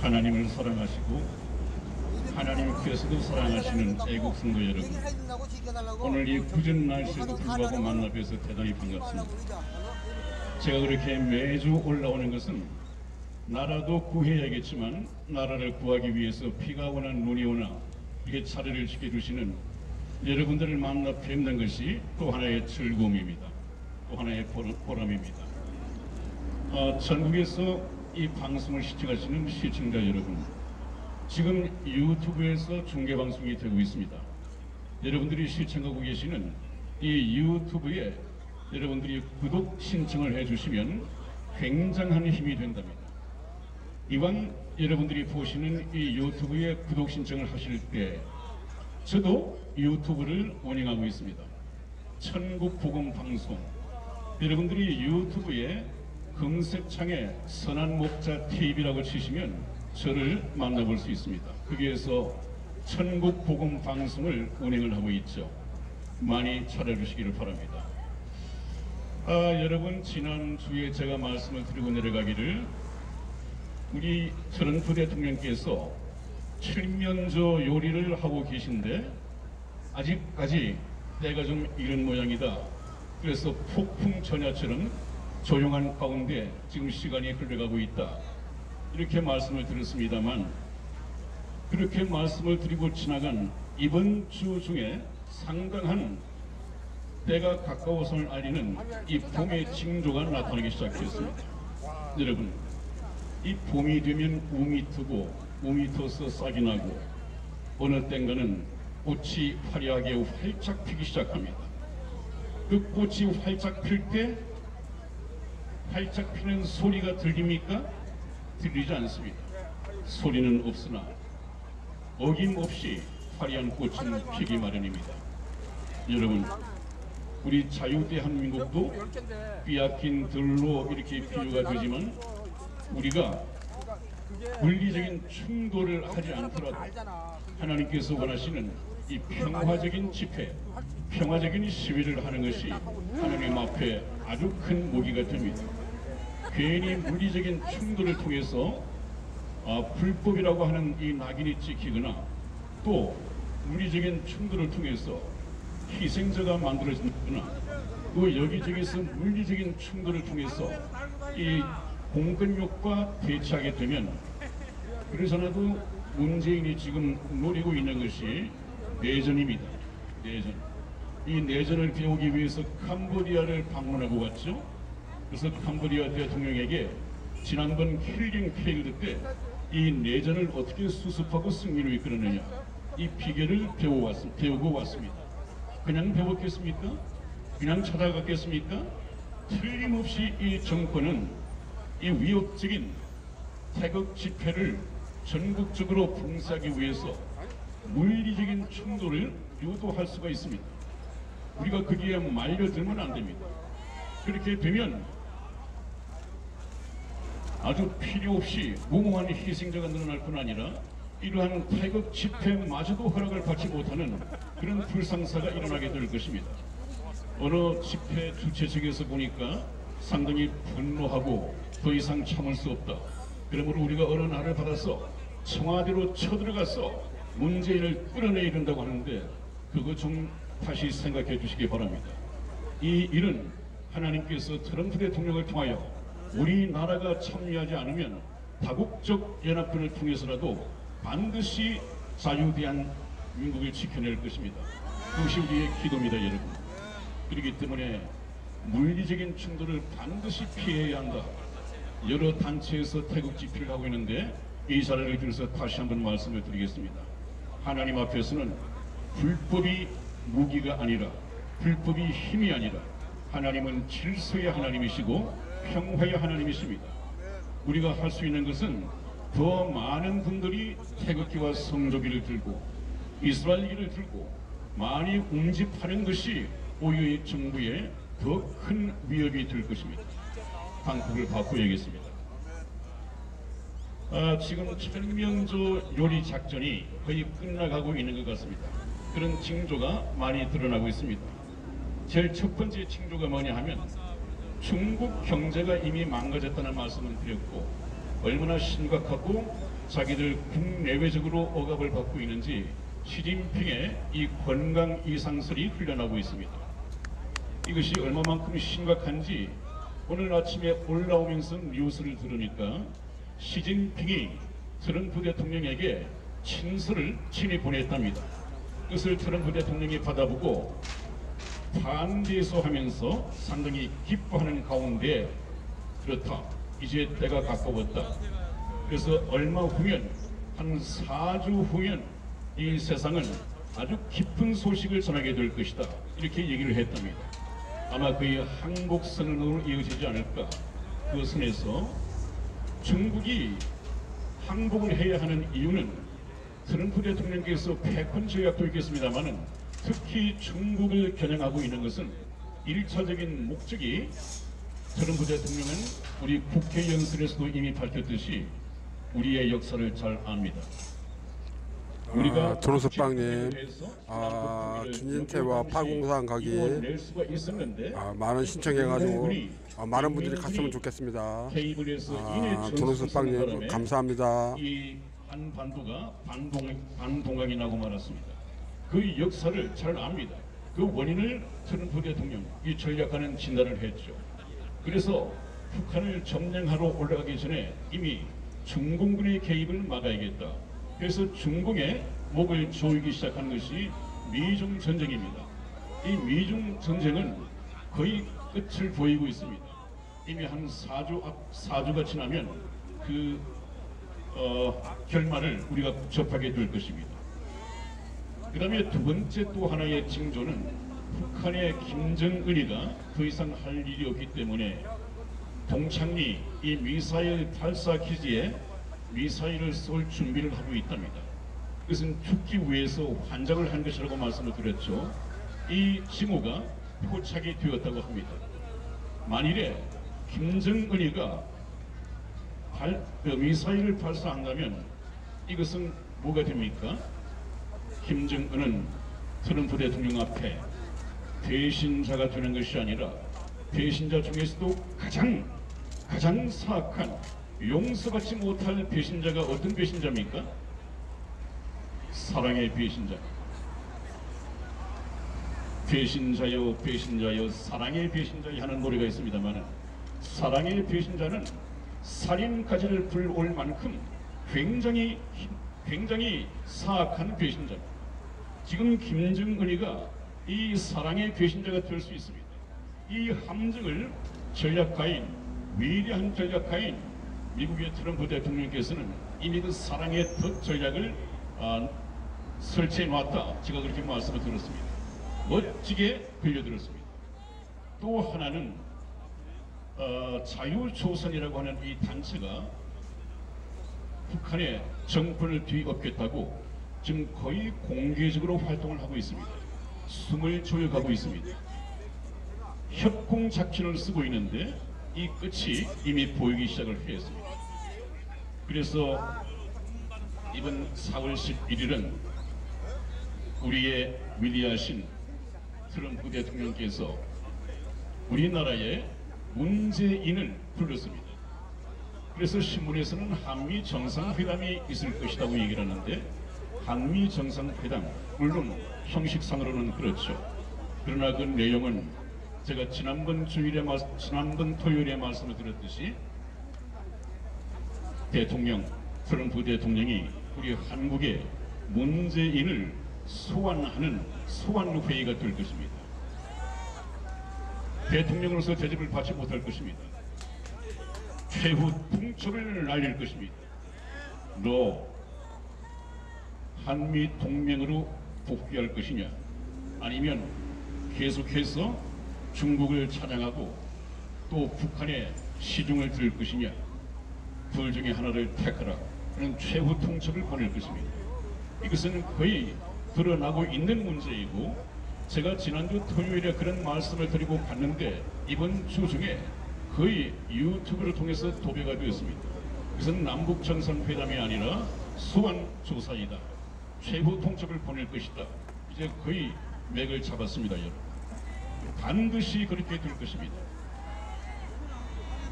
하나님을 사랑하시고 하나님께서도 사랑하시는 애국 성도 여러분, 오늘 이 굳은 날씨에도 불구하고 만나 뵈서 대단히 반갑습니다. 제가 그렇게 매주 올라오는 것은 나라도 구해야겠지만 나라를 구하기 위해서 비가 오나 눈이 오나 이렇게 차례를 지켜주시는 여러분들을 만나 뵙는 것이 또 하나의 즐거움입니다. 또 하나의 보람입니다. 전국에서 이 방송을 시청하시는 시청자 여러분, 지금 유튜브에서 중계방송이 되고 있습니다. 여러분들이 시청하고 계시는 이 유튜브에 여러분들이 구독 신청을 해주시면 굉장한 힘이 된답니다. 이왕 여러분들이 보시는 이 유튜브에 구독 신청을 하실 때 저도 유튜브를 운영하고 있습니다. 천국복음방송, 여러분들이 유튜브에 검색창에 선한목자 TV라고 치시면 저를 만나볼 수 있습니다. 거기에서 천국복음방송을 운행을 하고 있죠. 많이 찾아주시기를 바랍니다. 여러분, 지난주에 제가 말씀을 드리고 내려가기를 우리 트럼프 대통령께서 칠면조 요리를 하고 계신데 아직까지 때가 좀 이른 모양이다. 그래서 폭풍 전야처럼 조용한 가운데 지금 시간이 흘러가고 있다. 이렇게 말씀을 드렸습니다만, 그렇게 말씀을 드리고 지나간 이번 주 중에 상당한 때가 가까워서를 알리는 이 봄의 징조가 나타나기 시작했습니다. 여러분, 이 봄이 되면 움이 트고 움이 터서 싹이 나고 어느 땐가는 꽃이 화려하게 활짝 피기 시작합니다. 그 꽃이 활짝 필 때 활짝 피는 소리가 들립니까? 들리지 않습니다. 소리는 없으나 어김없이 화려한 꽃은 피기 마련입니다. 여러분, 우리 자유대한민국도 삐약긴 들로 이렇게 비유가 되지만 우리가 물리적인 충돌을 하지 않더라도 하나님께서 원하시는 이 평화적인 집회, 평화적인 시위를 하는 것이 하나님 앞에 아주 큰 무기가 됩니다. 괜히 물리적인 충돌을 통해서 불법이라고 하는 이 낙인이 찍히거나 또 물리적인 충돌을 통해서 희생자가 만들어지거나 또 여기저기서 물리적인 충돌을 통해서 이 공권력과 대치하게 되면, 그래서라도 문재인이 지금 노리고 있는 것이 내전입니다. 내전. 이 내전을 배우기 위해서 캄보디아를 방문하고 갔죠. 그래서 캄보디아 대통령에게 지난번 킬링 페일드 때 이 내전을 어떻게 수습하고 승리로 이끌었느냐, 이 비결을 배우고 왔습니다. 그냥 배웠겠습니까? 그냥 찾아갔겠습니까? 틀림없이 이 정권은 이 위협적인 태극 집회를 전국적으로 봉쇄하기 위해서 물리적인 충돌을 유도할 수가 있습니다. 우리가 거기에 말려들면 안 됩니다. 그렇게 되면 아주 필요 없이 무모한 희생자가 늘어날 뿐 아니라 이러한 태극 집회마저도 허락을 받지 못하는 그런 불상사가 일어나게 될 것입니다. 어느 집회 주최 측에서 보니까 상당히 분노하고 더 이상 참을 수 없다. 그러므로 우리가 어느 날을 받아서 청와대로 쳐들어가서 문재인을 끌어내야 된다고 하는데 그거 좀 다시 생각해 주시기 바랍니다. 이 일은 하나님께서 트럼프 대통령을 통하여 우리나라가 참여하지 않으면 다국적 연합군을 통해서라도 반드시 자유대한민국을 지켜낼 것입니다. 그것이 우리의 기도입니다, 여러분. 그렇기 때문에 물리적인 충돌을 반드시 피해야 한다. 여러 단체에서 태극 집회를 하고 있는데 이 자리를 들어서 다시 한번 말씀을 드리겠습니다. 하나님 앞에서는 불법이 무기가 아니라, 불법이 힘이 아니라 하나님은 질서의 하나님이시고 평화의 하나님이십니다. 우리가 할 수 있는 것은 더 많은 분들이 태극기와 성조기를 들고 이스라엘기를 들고 많이 웅집하는 것이 오히려 이 정부에 더 큰 위협이 될 것입니다. 당국을 바꿔야겠습니다. 지금 칠면조 요리 작전이 거의 끝나가고 있는 것 같습니다. 그런 징조가 많이 드러나고 있습니다. 제일 첫 번째 징조가 뭐냐 하면 중국 경제가 이미 망가졌다는 말씀을 드렸고 얼마나 심각하고 자기들 국내외적으로 억압을 받고 있는지 시진핑의 이 건강 이상설이 흘러나오고 있습니다. 이것이 얼마만큼 심각한지 오늘 아침에 올라오면서 뉴스를 들으니까 시진핑이 트럼프 대통령에게 친서를 친히 보냈답니다. 그것을 트럼프 대통령이 받아보고 반대소하면서 상당히 기뻐하는 가운데 그렇다. 이제 때가 가까웠다. 그래서 얼마 후면 한 4주 후면 이 세상은 아주 기쁜 소식을 전하게 될 것이다. 이렇게 얘기를 했답니다. 아마 그의 항복 선언으로 이어지지 않을까. 그 선에서 중국이 항복을 해야 하는 이유는 트럼프 대통령께서 패권 조약도 있겠습니다만은 특히 중국을 겨냥하고 있는 것은 1차적인 목적이 트럼프 대통령은 우리 국회 연설에서도 이미 밝혔듯이 우리의 역사를 잘 압니다. 우리가 조르스빵님, 준인태와 파공산 가기 많은 신청해가지고 많은 분들이 갔으면 좋겠습니다. 조르스빵님 감사합니다. 이 한반도가 반동강이 나고 말았습니다. 그 역사를 잘 압니다. 그 원인을 트럼프 대통령 이 전략가는 진단을 했죠. 그래서 북한을 점령하러 올라가기 전에 이미 중공군의 개입을 막아야겠다. 그래서 중공의 목을 조이기 시작한 것이 미중 전쟁입니다. 이 미중 전쟁은 거의 끝을 보이고 있습니다. 이미 한 4주가 지나면 그 결말을 우리가 접하게 될 것입니다. 그 다음에 두 번째 또 하나의 징조는 북한의 김정은이가 더 이상 할 일이 없기 때문에 동창리 이 미사일 발사 기지에 미사일을 쏠 준비를 하고 있답니다. 그것은 죽기 위해서 환장을 한 것이라고 말씀을 드렸죠. 이 징후가 포착이 되었다고 합니다. 만일에 김정은이가 미사일을 발사한다면 이것은 뭐가 됩니까? 김정은은 트럼프 대통령 앞에 배신자가 되는 것이 아니라 배신자 중에서도 가장 사악한 용서받지 못할 배신자가 어떤 배신자입니까? 사랑의 배신자. 배신자여 배신자여 사랑의 배신자여 하는 노래가 있습니다만 사랑의 배신자는 살인까지를 불올 만큼 굉장히 사악한 배신자입니다. 지금 김정은이가 이 사랑의 배신자가 될 수 있습니다. 이 함정을 전략가인 위대한 전략가인 미국의 트럼프 대통령께서는 이미 그 사랑의 덫 전략을 설치해 놨다. 제가 그렇게 말씀을 드렸습니다. 멋지게 빌려들었습니다. 또 하나는 자유조선이라고 하는 이 단체가 북한의 정권을 뒤엎겠다고 지금 거의 공개적으로 활동을 하고 있습니다. 숨을 조여가고 있습니다. 협공 작전을 쓰고 있는데 이 끝이 이미 보이기 시작을 했습니다. 그래서 이번 4월 11일은 우리의 위대하신 트럼프 대통령께서 우리나라에 문재인을 불렀습니다. 그래서 신문에서는 한미 정상회담이 있을 것이라고 얘기를 하는데 한미 정상회담 물론 형식상으로는 그렇죠. 그러나 그 내용은 제가 지난번 토요일에 말씀을 드렸듯이 트럼프 대통령이 우리 한국에 문재인을 소환하는 소환회의가 될 것입니다. 대통령으로서 대접을 받지 못할 것입니다. 최후 풍초를 날릴 것입니다. 너 한미 동맹으로 복귀할 것이냐 아니면 계속해서 중국을 찬양하고 또 북한의 시중을 들 것이냐 둘 중에 하나를 택하라 하는 최후 통첩을 보낼 것입니다. 이것은 거의 드러나고 있는 문제이고 제가 지난주 토요일에 그런 말씀을 드리고 갔는데 이번 주 중에 거의 유튜브를 통해서 도배가 되었습니다. 그것은 남북 정상회담이 아니라 소환 조사이다. 최후 통첩을 보낼 것이다. 이제 거의 맥을 잡았습니다. 여러분. 반드시 그렇게 될 것입니다.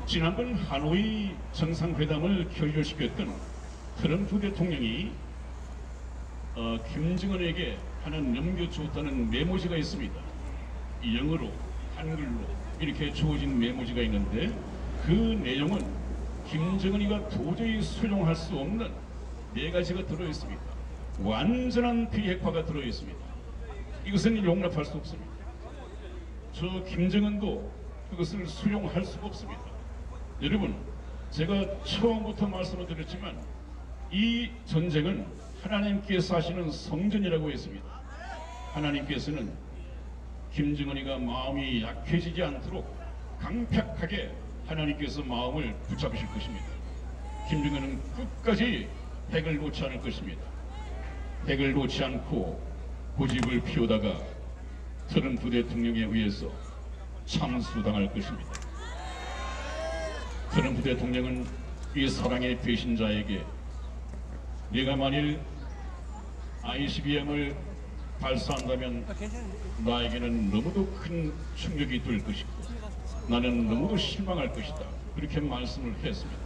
지난번 하노이 정상회담을 결렬시켰던 트럼프 대통령이 김정은에게 하나 넘겨주었다는 메모지가 있습니다. 영어로, 한글로 이렇게 주어진 메모지가 있는데 그 내용은 김정은이가 도저히 수용할 수 없는 4가지가 들어있습니다. 완전한 비핵화가 들어있습니다. 이것은 용납할 수 없습니다. 저 김정은도 그것을 수용할 수가 없습니다. 여러분, 제가 처음부터 말씀을 드렸지만 이 전쟁은 하나님께서 하시는 성전이라고 했습니다. 하나님께서는 김정은이가 마음이 약해지지 않도록 강팍하게 하나님께서 마음을 붙잡으실 것입니다. 김정은은 끝까지 핵을 놓지 않을 것입니다. 핵을 놓지 않고 고집을 피우다가 트럼프 대통령에 의해서 참수당할 것입니다. 트럼프 대통령은 이 사랑의 배신자에게 네가 만일 ICBM을 발사한다면 나에게는 너무도 큰 충격이 될 것이고 나는 너무도 실망할 것이다. 그렇게 말씀을 했습니다.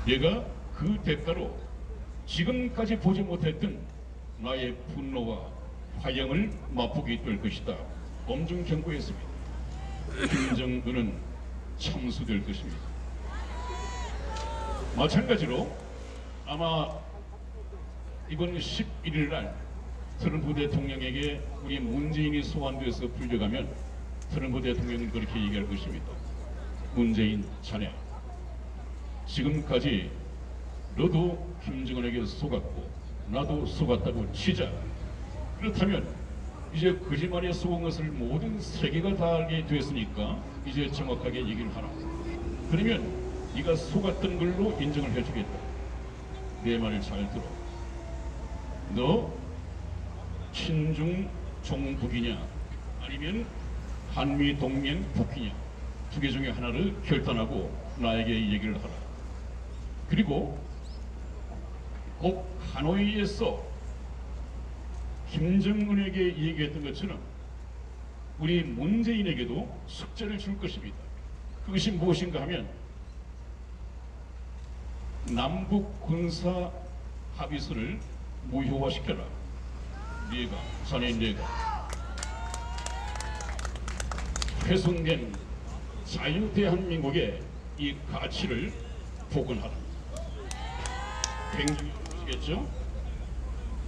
내가 그 대가로 지금까지 보지 못했던 나의 분노와 화형을 맛보게 될 것이다. 엄중 경고했습니다. 김정은은 참수될 것입니다. 마찬가지로 아마 이번 11일 날 트럼프 대통령에게 우리 문재인이 소환돼서 불려가면 트럼프 대통령은 그렇게 얘기할 것입니다. 문재인 자네, 지금까지 너도 김정은에게 속았고 나도 속았다고 치자. 그렇다면 이제 거짓말에 속은 것을 모든 세계가 다 알게 됐으니까 이제 정확하게 얘기를 하라. 그러면 네가 속았던 걸로 인정을 해주겠다. 내 말을 잘 들어. 너 친중 종북이냐 아니면 한미 동맹 복귀냐, 2개 중에 하나를 결단하고 나에게 이 얘기를 하라. 그리고 꼭 하노이에서 김정은에게 얘기했던 것처럼 우리 문재인에게도 숙제를 줄 것입니다. 그것이 무엇인가 하면 남북 군사 합의서를 무효화시켜라. 자네가 훼손된 자유대한민국의 이 가치를 복원하라. 굉장히 아시겠죠?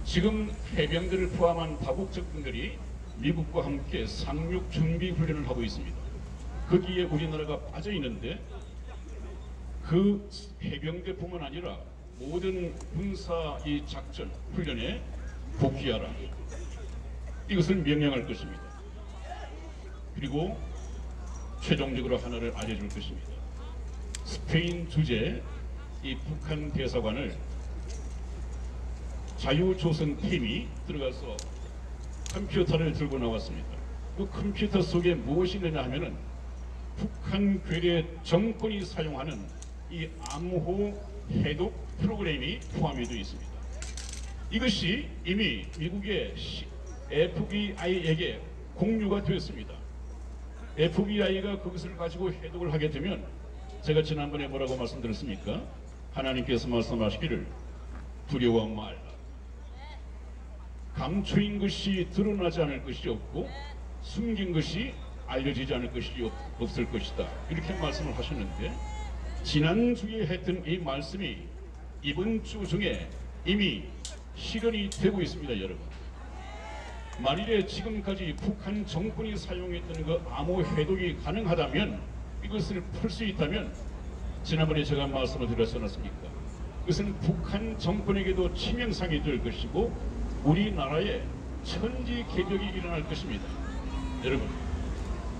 지금 해병대를 포함한 다국 적군들이 미국과 함께 상륙 준비 훈련을 하고 있습니다. 거기에 우리나라가 빠져 있는데 그 해병대뿐만 아니라 모든 군사 이 작전 훈련에 복귀하라. 이것을 명령할 것입니다. 그리고 최종적으로 하나를 알려줄 것입니다. 스페인 주재 이 북한 대사관을 자유조선 팀이 들어가서 컴퓨터를 들고 나왔습니다. 그 컴퓨터 속에 무엇이 있느냐 하면은 북한 괴뢰 정권이 사용하는 이 암호 해독 프로그램이 포함이 되어 있습니다. 이것이 이미 미국의 FBI에게 공유가 되었습니다. FBI가 그것을 가지고 해독을 하게 되면 제가 지난번에 뭐라고 말씀드렸습니까? 하나님께서 말씀하시기를 두려워 말라. 감추인 것이 드러나지 않을 것이 없고 숨긴 것이 알려지지 않을 것이 없을 것이다. 이렇게 말씀을 하셨는데 지난주에 했던 이 말씀이 이번 주 중에 이미 실현이 되고 있습니다. 여러분, 만일에 지금까지 북한 정권이 사용했던 그 암호 해독이 가능하다면, 이것을 풀 수 있다면 지난번에 제가 말씀을 드렸지 않았습니까? 그것은 북한 정권에게도 치명상이 될 것이고 우리나라에 천지개벽이 일어날 것입니다. 여러분,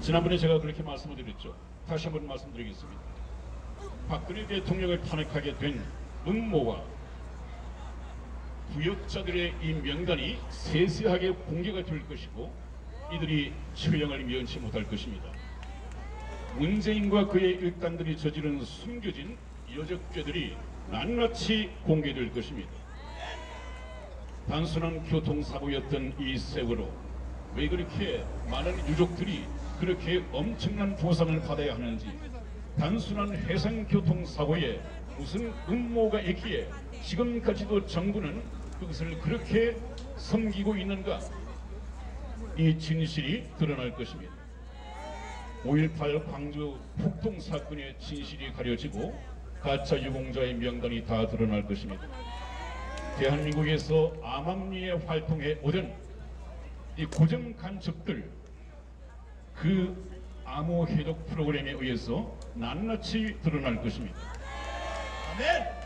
지난번에 제가 그렇게 말씀을 드렸죠. 다시 한번 말씀드리겠습니다. 박근혜 대통령을 탄핵하게 된 음모와 부역자들의 이 명단이 세세하게 공개가 될 것이고 이들이 처형을 면치 못할 것입니다. 문재인과 그의 일당들이 저지른 숨겨진 여적죄들이 낱낱이 공개될 것입니다. 단순한 교통사고였던 이 세월호, 왜 그렇게 많은 유족들이 그렇게 엄청난 보상을 받아야 하는지, 단순한 해상교통사고에 무슨 음모가 있기에 지금까지도 정부는 그것을 그렇게 섬기고 있는가? 이 진실이 드러날 것입니다. 5.18 광주 폭동 사건의 진실이 가려지고 가짜 유공자의 명단이 다 드러날 것입니다. 대한민국에서 암암리에 활동해 오던 이 고정 간첩들, 그 암호 해독 프로그램에 의해서 낱낱이 드러날 것입니다.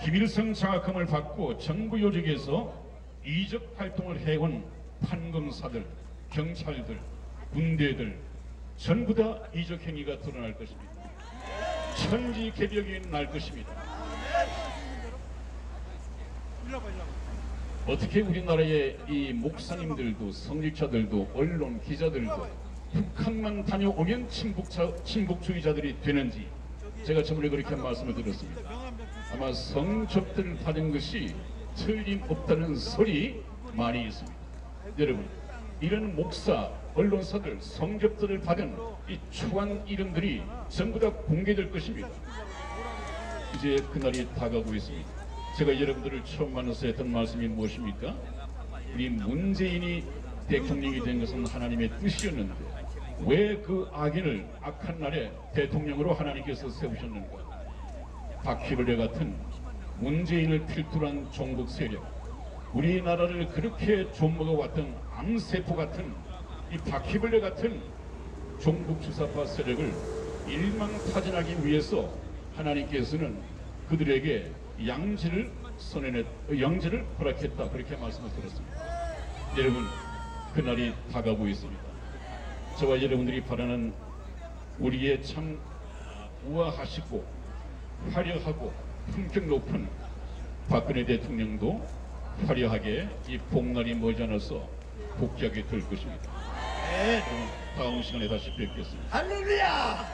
김일성 장학금을 받고 정부 요직에서 이적 활동을 해온 판검사들, 경찰들, 군대들 전부 다 이적 행위가 드러날 것입니다. 천지개벽이 날 것입니다. 어떻게 우리나라의 이 목사님들도 성직자들도 언론 기자들도 북한만 다녀오면 친북주의자들이 되는지 제가 저번에 그렇게 말씀을 드렸습니다. 아마 성접대를 받은 것이 틀림없다는 소리 많이 있습니다. 여러분, 이런 목사, 언론사들, 성접대를 받은 이 초안 이름들이 전부 다 공개될 것입니다. 이제 그날이 다가오고 있습니다. 제가 여러분들을 처음 만나서 했던 말씀이 무엇입니까? 우리 문재인이 대통령이 된 것은 하나님의 뜻이었는데 왜 그 악인을 악한 날에 대통령으로 하나님께서 세우셨는가? 바퀴벌레 같은 문재인을 필두로 한 종북 세력, 우리나라를 그렇게 좀먹어왔던 암세포 같은 이 바퀴벌레 같은 종북 주사파 세력을 일망타진하기 위해서 하나님께서는 그들에게 양지를 허락했다, 그렇게 말씀을 드렸습니다. 여러분, 그날이 다가오고 있습니다. 저와 여러분들이 바라는 우리의 참 우아하시고 화려하고 품격 높은 박근혜 대통령도 화려하게 이 복날이 머지않아서 복귀하게 될 것입니다. 다음 시간에 다시 뵙겠습니다. 할렐루야!